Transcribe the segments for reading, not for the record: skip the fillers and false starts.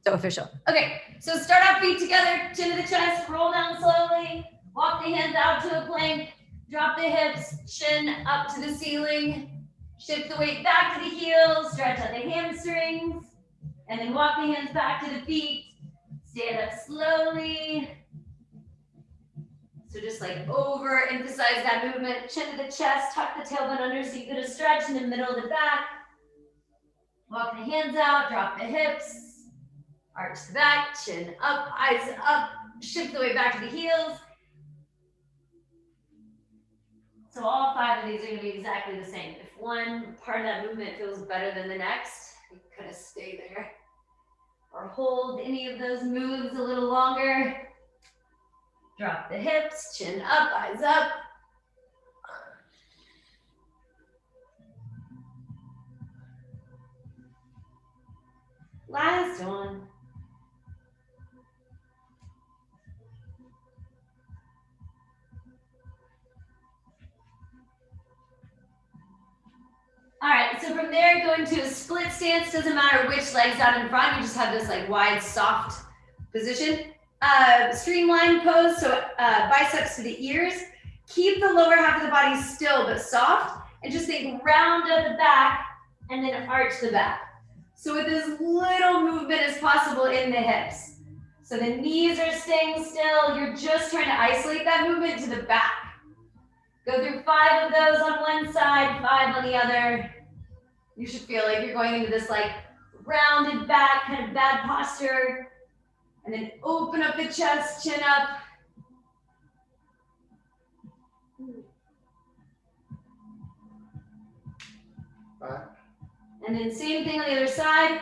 So official. Okay, so start off feet together, chin to the chest, roll down slowly, walk the hands out to a plank, drop the hips, chin up to the ceiling, shift the weight back to the heels, stretch out the hamstrings, and then walk the hands back to the feet, stand up slowly. So just like overemphasize that movement, chin to the chest, tuck the tailbone under so you get a stretch in the middle of the back. Walk the hands out, drop the hips. Arch the back, chin up, eyes up, shift the weight back to the heels. So all 5 of these are going to be exactly the same. If one part of that movement feels better than the next, you kind of stay there. Or hold any of those moves a little longer. Drop the hips, chin up, eyes up. Last one. All right, so from there, go into a split stance. Doesn't matter which leg's out in front. You just have this like wide, soft position. Streamline pose, so biceps to the ears. Keep the lower half of the body still but soft. And just think round at the back and then arch the back. So with as little movement as possible in the hips. So the knees are staying still. You're just trying to isolate that movement to the back. Go through 5 of those on one side, 5 on the other. You should feel like you're going into this like rounded back, kind of bad posture. And then open up the chest, chin up. And then same thing on the other side.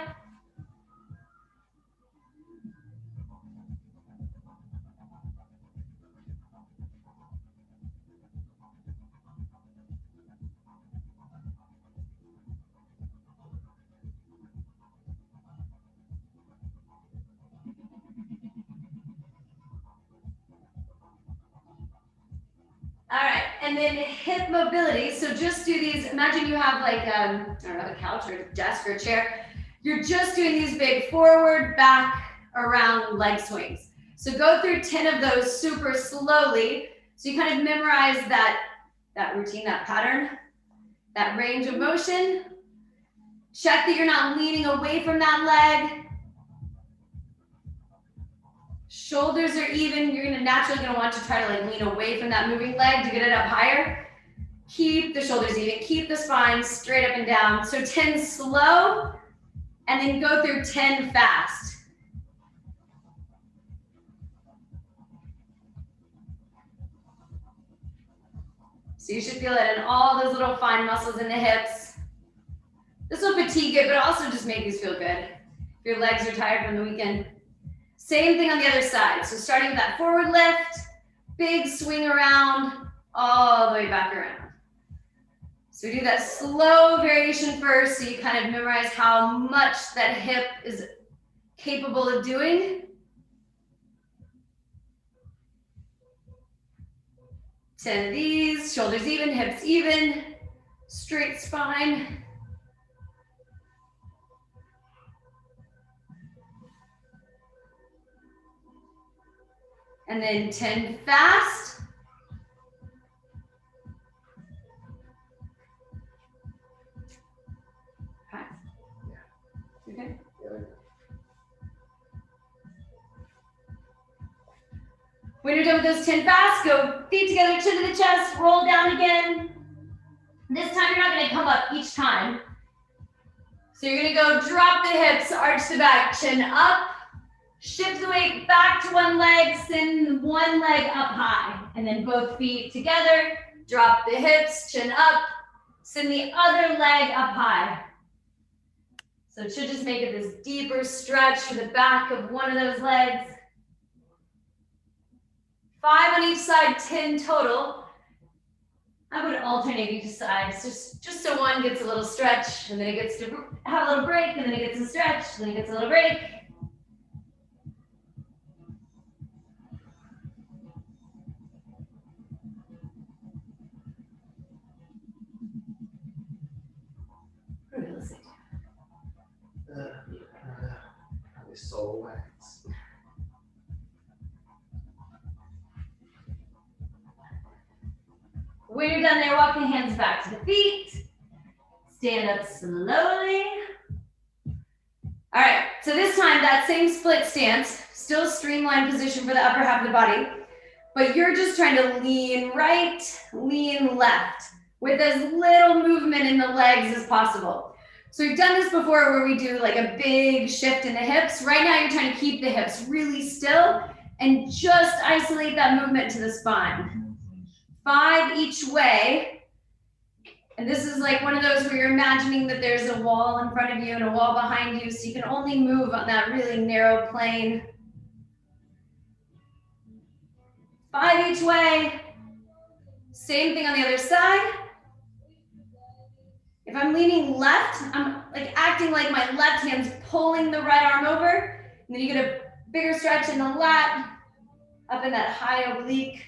All right, and then hip mobility. So just do these, imagine you have like, I don't know, a couch or a desk or a chair. You're just doing these big forward, back, around leg swings. So go through 10 of those super slowly. So you kind of memorize that routine, that pattern, that range of motion. Check that you're not leaning away from that leg. Shoulders are even. You're naturally going to want to try to like lean away from that moving leg to get it up higher. Keep the shoulders even. Keep the spine straight up and down. So 10 slow, and then go through 10 fast. So you should feel it in all those little fine muscles in the hips. This will fatigue it, but also just make you feel good. If your legs are tired from the weekend. Same thing on the other side. So starting with that forward lift, big swing around, all the way back around. So we do that slow variation first, so you kind of memorize how much that hip is capable of doing. 10 of these, shoulders even, hips even, straight spine. And then 10 fast. Okay. When you're done with those 10 fast, go feet together, chin to the chest, roll down again. This time you're not going to come up each time. So you're going to go drop the hips, arch the back, chin up, shift the weight back to one leg, send one leg up high, and then both feet together, drop the hips, chin up, send the other leg up high. So it should just make it this deeper stretch for the back of one of those legs. 5 on each side, 10 total. I would alternate each side, just so one gets a little stretch, and then it gets to have a little break, and then it gets a stretch, and then it gets a little break. so relaxed. When you're done there, walk the hands back to the feet. Stand up slowly. All right, so this time that same split stance, still streamlined position for the upper half of the body, but you're just trying to lean right, lean left with as little movement in the legs as possible. So we've done this before where we do like a big shift in the hips. Right now you're trying to keep the hips really still and just isolate that movement to the spine. 5 each way. And this is like one of those where you're imagining that there's a wall in front of you and a wall behind you, so you can only move on that really narrow plane. 5 each way. Same thing on the other side. If I'm leaning left, I'm like acting like my left hand's pulling the right arm over. And then you get a bigger stretch in the lat, up in that high oblique.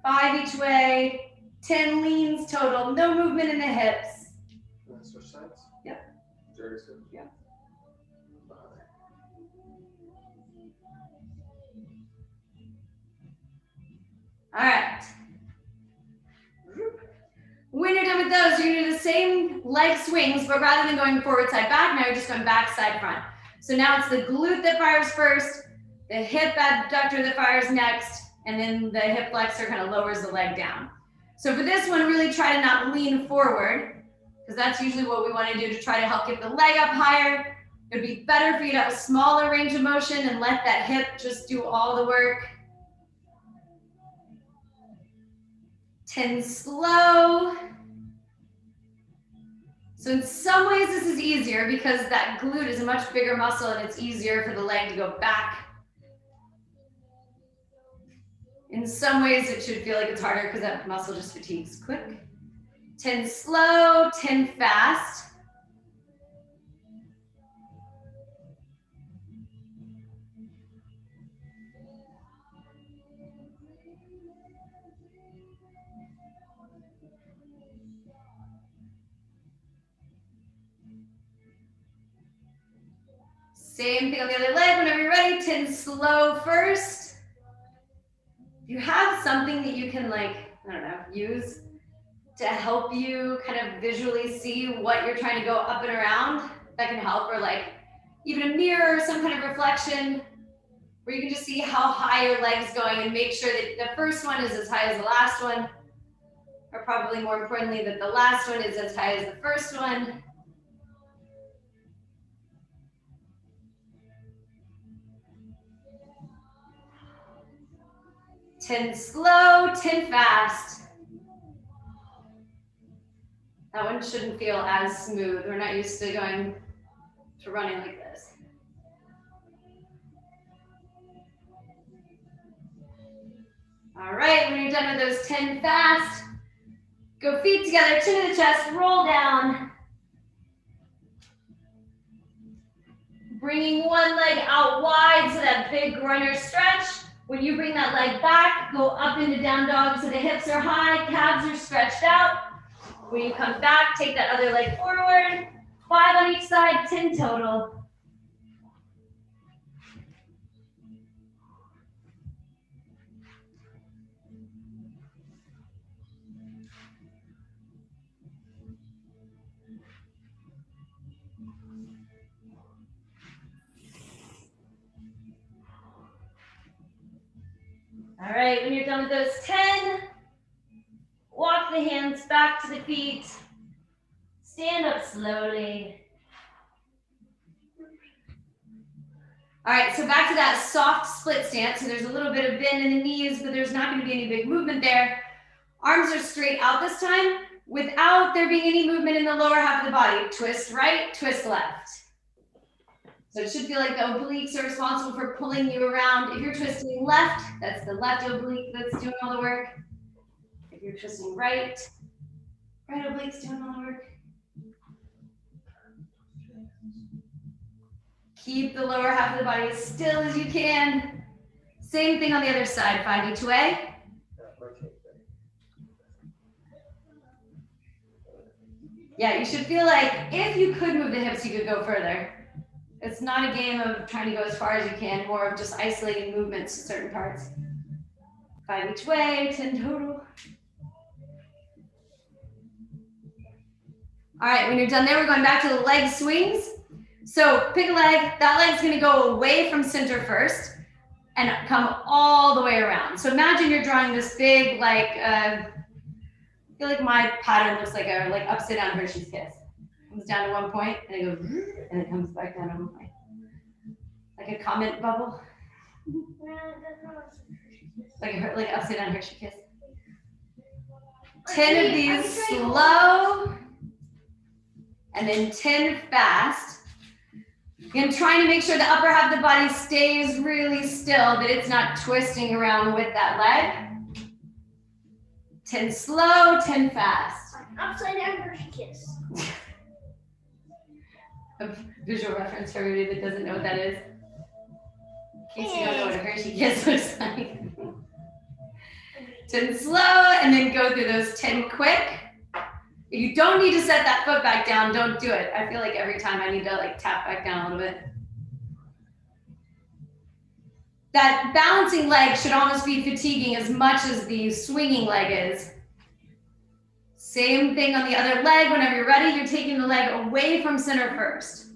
5 each way. 10 leans total, no movement in the hips. Can I switch sides? Yep. Jerry's good? Yep. All right. When you're done with those, you're gonna do the same leg swings, but rather than going forward, side, back, now you're just going back, side, front. So now it's the glute that fires first, the hip abductor that fires next, and then the hip flexor kind of lowers the leg down. So for this one, really try to not lean forward, because that's usually what we want to do to try to help get the leg up higher. It'd be better for you to have a smaller range of motion and let that hip just do all the work. 10 slow. So in some ways this is easier because that glute is a much bigger muscle and it's easier for the leg to go back. In some ways, it should feel like it's harder because that muscle just fatigues quick. 10 slow, 10 fast. Same thing on the other leg. Whenever you're ready, 10 slow first. If you have something that you can like, I don't know, use to help you kind of visually see what you're trying to go up and around, that can help, or like even a mirror or some kind of reflection where you can just see how high your leg's going and make sure that the first one is as high as the last one, or probably more importantly that the last one is as high as the first one. Ten slow, 10 fast. That one shouldn't feel as smooth. We're not used to going to running like this. All right, when you're done with those 10 fast, go feet together, chin to the chest, roll down. Bringing one leg out wide so that big groiner stretch. When you bring that leg back, go up into down dog so the hips are high, calves are stretched out. When you come back, take that other leg forward. 5 on each side, 10 total. All right, when you're done with those 10, walk the hands back to the feet. Stand up slowly. All right, so back to that soft split stance. So there's a little bit of bend in the knees, but there's not going to be any big movement there. Arms are straight out this time without there being any movement in the lower half of the body. Twist right, twist left. So it should feel like the obliques are responsible for pulling you around. If you're twisting left, that's the left oblique that's doing all the work. If you're twisting right, right oblique's doing all the work. Keep the lower half of the body as still as you can. Same thing on the other side, 5 each way. Yeah, you should feel like if you could move the hips, you could go further. It's not a game of trying to go as far as you can, more of just isolating movements to certain parts. 5 each way, 10 total. All right, when you're done there, we're going back to the leg swings. So pick a leg, that leg's gonna go away from center first and come all the way around. So imagine you're drawing this big, like, I feel like my pattern looks like a upside down Hershey's Kiss. It comes down to one point and it goes, and it comes back down to one point. Like a comment bubble. Like upside down Hershey Kiss. 10 of these slow, and then 10 fast. Again, trying to make sure the upper half of the body stays really still, that it's not twisting around with that leg. 10 slow, 10 fast. Upside down Hershey Kiss. A visual reference for everybody that doesn't know what that is. In case you don't know what a Hershey Kiss looks like. 10 slow, and then go through those 10 quick. If you don't need to set that foot back down, don't do it. I feel like every time I need to like tap back down a little bit. That balancing leg should almost be fatiguing as much as the swinging leg is. Same thing on the other leg. Whenever you're ready, you're taking the leg away from center first.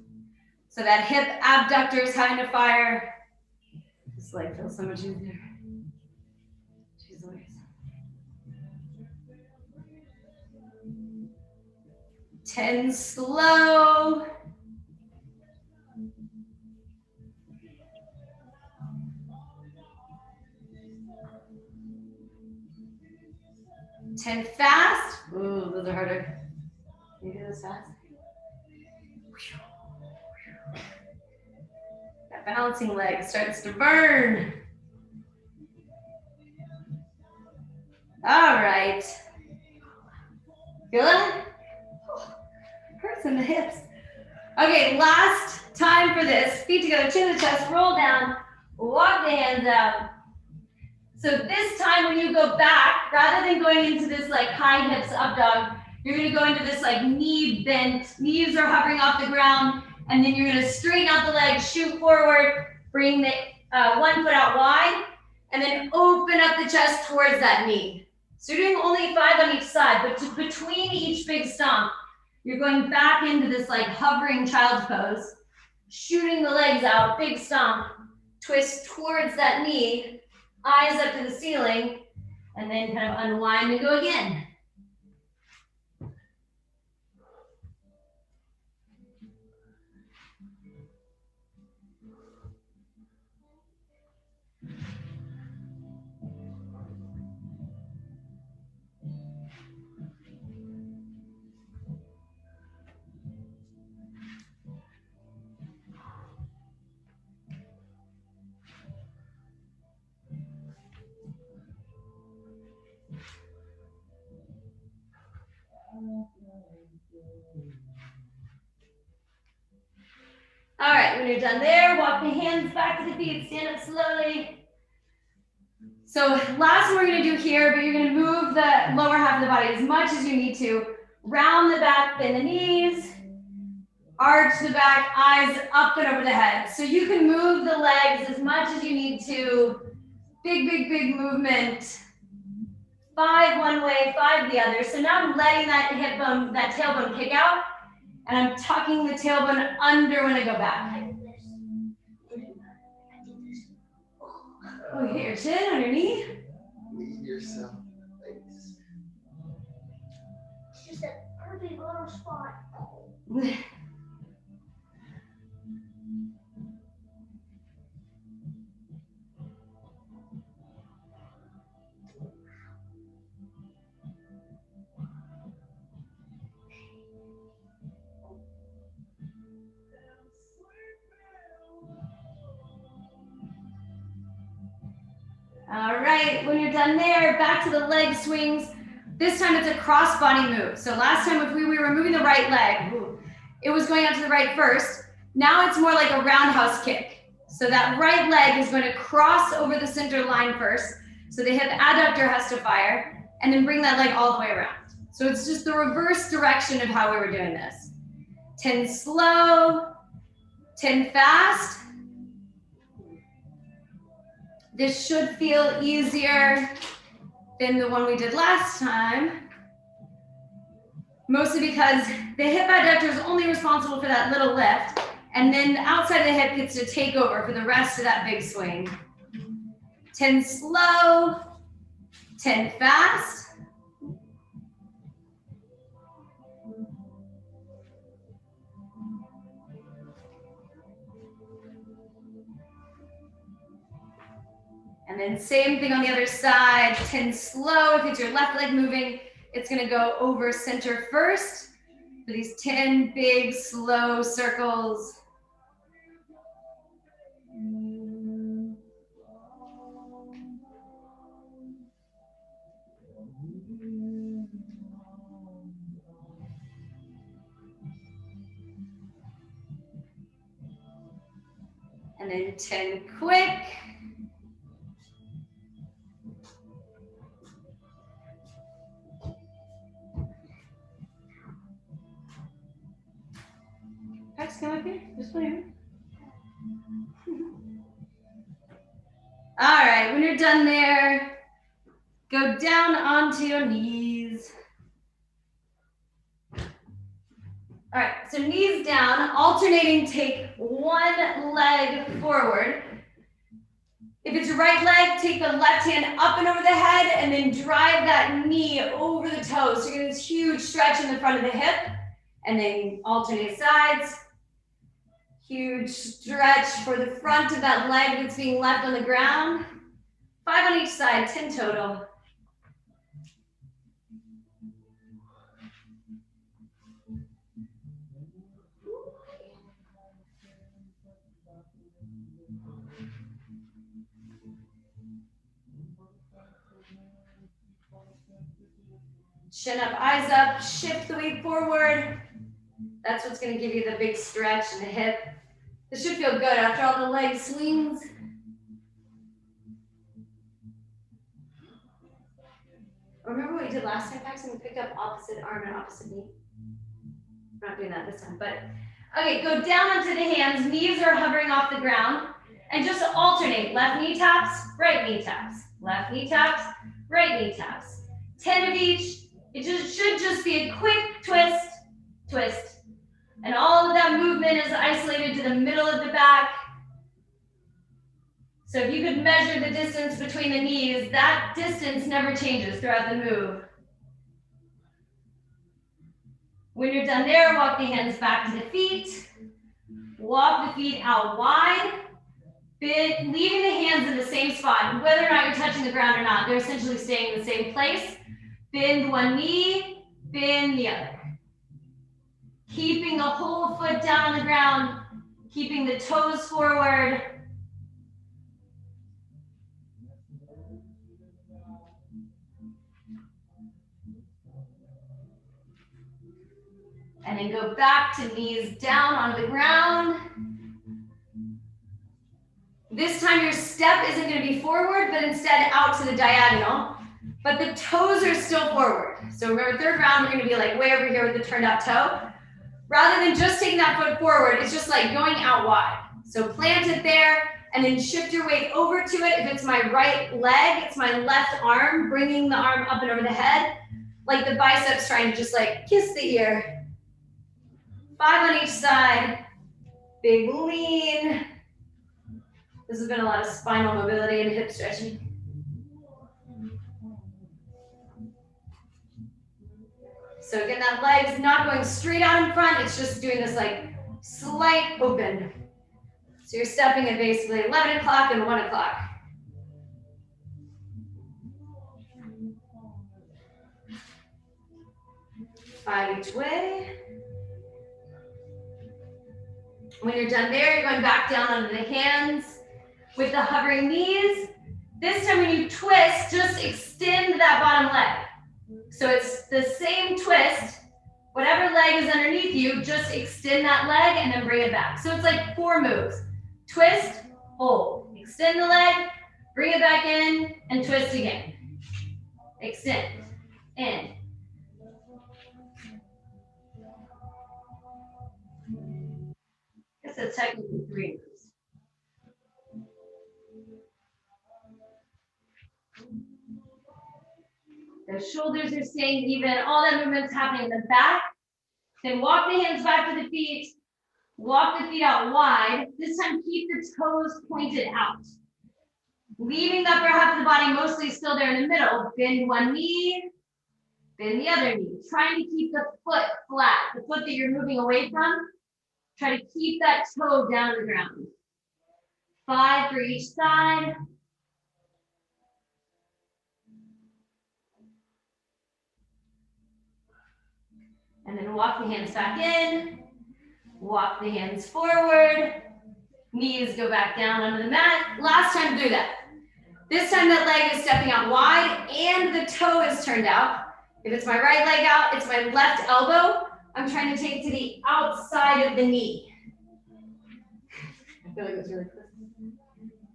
So that hip abductor is having to fire. This leg feels so much easier. Jeez Louise. 10 slow. Ten fast. Ooh, those are harder. Can you do this fast? That balancing leg starts to burn. All right. Feel it? Hurts in the hips. Okay, last time for this. Feet together, chin to chest, roll down, walk the hands out. So this time when you go back, rather than going into this like high hips up dog, you're gonna go into this like knee bent, knees are hovering off the ground, and then you're gonna straighten out the legs, shoot forward, bring the one foot out wide, and then open up the chest towards that knee. So you're doing only 5 on each side, but between each big stomp, you're going back into this like hovering child's pose, shooting the legs out, big stomp, twist towards that knee, eyes up to the ceiling, and then kind of unwind and go again. All right, when you're done there, walk the hands back to the feet, stand up slowly. So last one we're gonna do here, but you're gonna move the lower half of the body as much as you need to. Round the back, bend the knees, arch the back, eyes up and over the head. So you can move the legs as much as you need to. Big, big, big movement. 5 one way, 5 the other. So now I'm letting that hip bone, that tailbone kick out, and I'm tucking the tailbone under when I go back. Oh, you hit your chin on your knee? Leave yourself. Thanks. It's just a perfect little spot. All right, when you're done there, back to the leg swings. This time it's a cross body move. So last time if we were moving the right leg, it was going out to the right first. Now it's more like a roundhouse kick. So that right leg is going to cross over the center line first. So the hip adductor has to fire, and then bring that leg all the way around. So it's just the reverse direction of how we were doing this. 10 slow, 10 fast. This should feel easier than the one we did last time. Mostly because the hip adductor is only responsible for that little lift, and then the outside of the hip gets to take over for the rest of that big swing. 10 slow, 10 fast. And then same thing on the other side, 10 slow. If it's your left leg moving, it's gonna go over center first for these 10 big slow circles. And then 10 quick. Pax, come up here. Just play here. All right, when you're done there, go down onto your knees. All right, so knees down, alternating, take one leg forward. If it's your right leg, take the left hand up and over the head and then drive that knee over the toes. So you're getting this huge stretch in the front of the hip and then alternate sides. Huge stretch for the front of that leg that's being left on the ground. 5 on each side, 10 total. Chin up, eyes up, shift the weight forward. That's what's gonna give you the big stretch in the hip. This should feel good after all the leg swings. Remember what we did last time, Paxton? We picked up opposite arm and opposite knee. We're not doing that this time, but okay, go down onto the hands. Knees are hovering off the ground. And just alternate. Left knee taps, right knee taps. Left knee taps, right knee taps. 10 of each. It should just be a quick twist, twist. And all of that movement is isolated to the middle of the back. So if you could measure the distance between the knees, that distance never changes throughout the move. When you're done there, walk the hands back to the feet. Walk the feet out wide. Leaving the hands in the same spot. Whether or not you're touching the ground or not, they're essentially staying in the same place. Bend one knee, bend the other. Keeping the whole foot down on the ground, keeping the toes forward. And then go back to knees down on the ground. This time your step isn't going to be forward, but instead out to the diagonal. But the toes are still forward. So remember, third round, we're going to be like way over here with the turned out toe. Rather than just taking that foot forward, it's just like going out wide. So plant it there and then shift your weight over to it. If it's my right leg, it's my left arm, bringing the arm up and over the head, like the biceps trying to just like kiss the ear. 5 on each side, big lean. This has been a lot of spinal mobility and hip stretching. So again, that leg's not going straight out in front, it's just doing this like slight open. So you're stepping at basically 11 o'clock and 1 o'clock. Five each way. When you're done there, you're going back down onto the hands with the hovering knees. This time when you twist, just extend that bottom leg. So it's the same twist. Whatever leg is underneath you, just extend that leg and then bring it back. So it's like 4 moves. Twist, hold, extend the leg, bring it back in, and twist again. Extend, in. guess that's technically 3 moves. The shoulders are staying even. All that movement's happening in the back. Then walk the hands back to the feet. Walk the feet out wide. This time, keep the toes pointed out. Leaving the upper half of the body mostly still there in the middle. Bend one knee, bend the other knee. Trying to keep the foot flat. The foot that you're moving away from, try to keep that toe down to the ground. 5 for each side. And then walk the hands back in. Walk the hands forward. Knees go back down onto the mat. Last time do that. This time that leg is stepping out wide and the toe is turned out. If it's my right leg out, it's my left elbow. I'm trying to take to the outside of the knee. I feel like it's really close.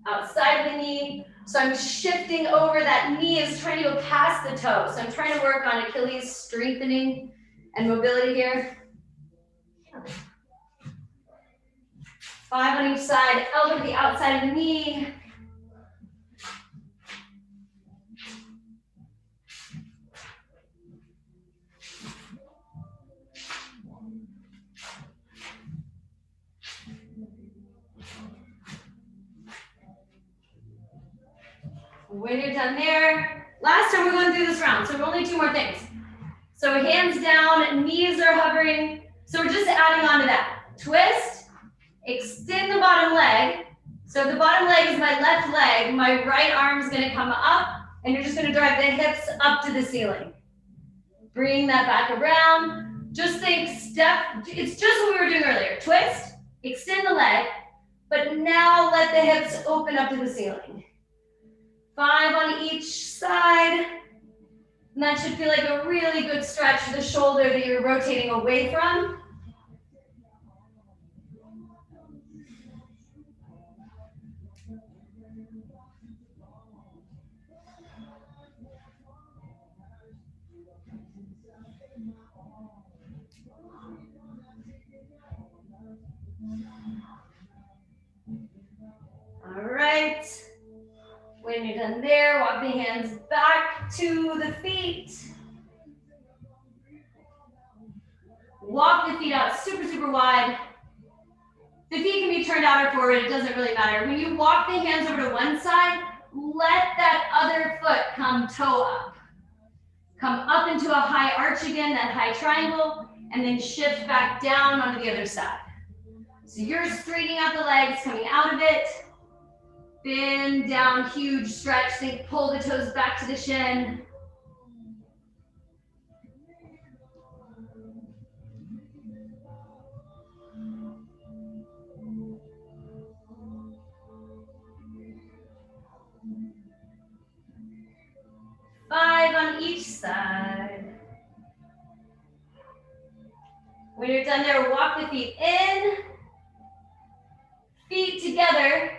Outside of the knee. So I'm shifting over. That knee is trying to go past the toe. So I'm trying to work on Achilles strengthening and mobility here. 5 on each side, elbow to the outside of the knee. When you're done there, last time we're going through this round, so only 2 more things. So hands down, knees are hovering. So we're just adding on to that. Twist, extend the bottom leg. So the bottom leg is my left leg. My right arm is gonna come up and you're just gonna drive the hips up to the ceiling. Bring that back around. Just think step, it's just what we were doing earlier. Twist, extend the leg, but now let the hips open up to the ceiling. 5 on each side. And that should feel like a really good stretch for the shoulder that you're rotating away from. All right. When you're done there, walk the hands back to the feet. Walk the feet out super, super wide. The feet can be turned out or forward, it doesn't really matter. When you walk the hands over to one side, let that other foot come toe up. Come up into a high arch again, that high triangle, and then shift back down onto the other side. So you're straightening out the legs, coming out of it. Bend down, huge stretch. Think pull the toes back to the shin. Five on each side. When you're done there, walk the feet in. Feet together.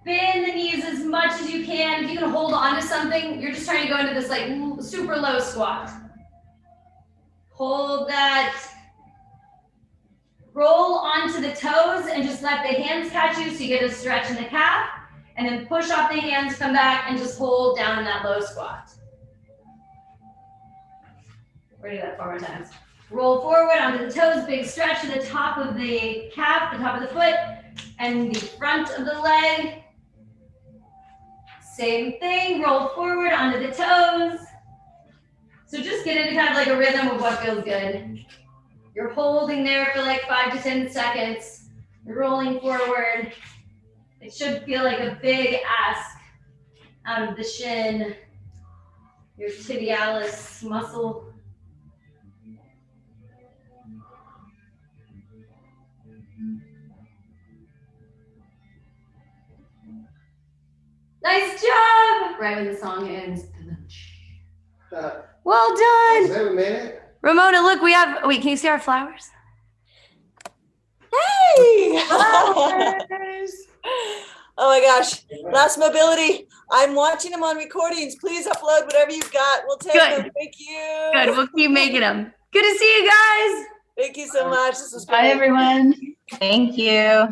Bend the knees as much as you can. If you can hold on to something, you're just trying to go into this like super low squat. Hold that. Roll onto the toes and just let the hands catch you so you get a stretch in the calf. And then push off the hands, come back, and just hold down in that low squat. We're gonna do that 4 more times. Roll forward onto the toes, big stretch to the top of the calf, the top of the foot, and the front of the leg. Same thing, roll forward onto the toes. So just get into kind of like a rhythm of what feels good. You're holding there for like 5 to 10 seconds. You're rolling forward. It should feel like a big ask out of the shin, your tibialis muscle. Nice job! Right when the song ends. Well done! Is that a minute? Ramona, look, we have, wait, can you see our flowers? Hey! Flowers! Oh my gosh, Last Mobility. I'm watching them on recordings. Please upload whatever you've got. We'll take them. Thank you. Good, we'll keep making them. Good to see you guys. Thank you so much. This was great. Bye, everyone. Thank you.